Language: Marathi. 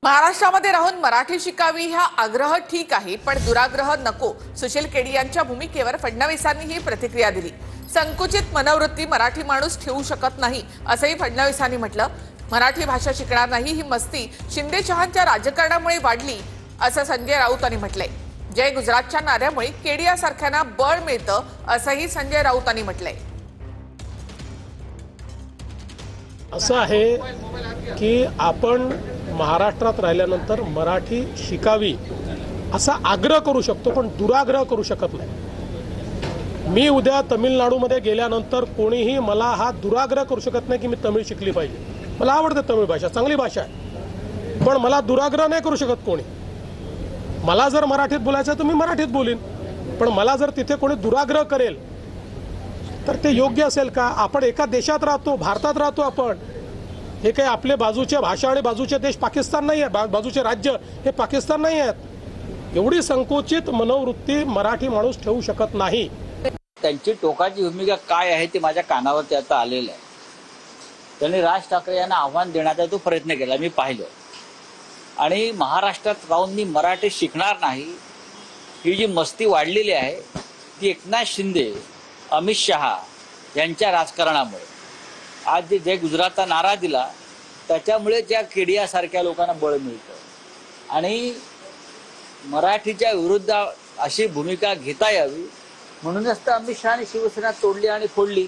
महाराष्ट्रामध्ये राहून मराठी शिकावी हा आग्रह ठीक आहे, पण दुराग्रह नको. सुशील केडी यांच्या भूमिकेवर फडणवीसांनी ही प्रतिक्रिया दिली. संकुचित मनोवृत्ती मराठी माणूस ठेवू शकत नाही असंही फडणवीसांनी म्हटलं. मराठी भाषा शिकणार नाही ही मस्ती शिंदे चव्हाणच्या राजकारणामुळे वाढली असं संजय राऊतांनी म्हटलंय. जय गुजरातच्या नाऱ्यामुळे केडी यासारख्यांना बळ मिळतं असंही संजय राऊतांनी म्हटलंय. असं आहे की आपण महाराष्ट्रात राहिल्यानंतर मराठी शिकावी असा आग्रह करू शकतो, पण दुराग्रह करू शकत नाही. मी उद्या तमिळनाडूमध्ये गेल्यानंतर कोणीही मला हा दुराग्रह करू शकत नाही की मी तमिळ शिकली पाहिजे. मला आवडते तमिळ भाषा, चांगली भाषा आहे, पण मला दुराग्रह नाही करू शकत कोणी. मला जर मराठीत बोलायचं तर मी मराठीत बोलीन, पण मला जर तिथे कोणी दुराग्रह करेल तर ते योग्य असेल का? आपण एका देशात राहतो, भारतात राहतो. आपण हे काही आपले बाजूचे भाषा आणि बाजूचे देश पाकिस्तान नाही आहे, बाजूचे राज्य हे पाकिस्तान नाही आहेत. एवढी संकुचित मनोवृत्ती मराठी माणूस ठेवू शकत नाही. त्यांची टोकाची भूमिका काय आहे ते माझ्या कानावरती आता आलेलं आहे. त्यांनी राज ठाकरे यांना आव्हान देण्याचा तो प्रयत्न केला, मी पाहिलं. आणि महाराष्ट्रात राहून मी मराठी शिकणार नाही ही जी मस्ती वाढलेली आहे ती एकनाथ शिंदे, अमित शहा यांच्या राजकारणामुळे. आज जे जय गुजरातचा नारा दिला त्याच्यामुळे त्या केडियासारख्या लोकांना बळ मिळतं. आणि मराठीच्या विरुद्ध अशी भूमिका घेता यावी म्हणूनच तर अमित शहाने शिवसेना तोडली आणि फोडली.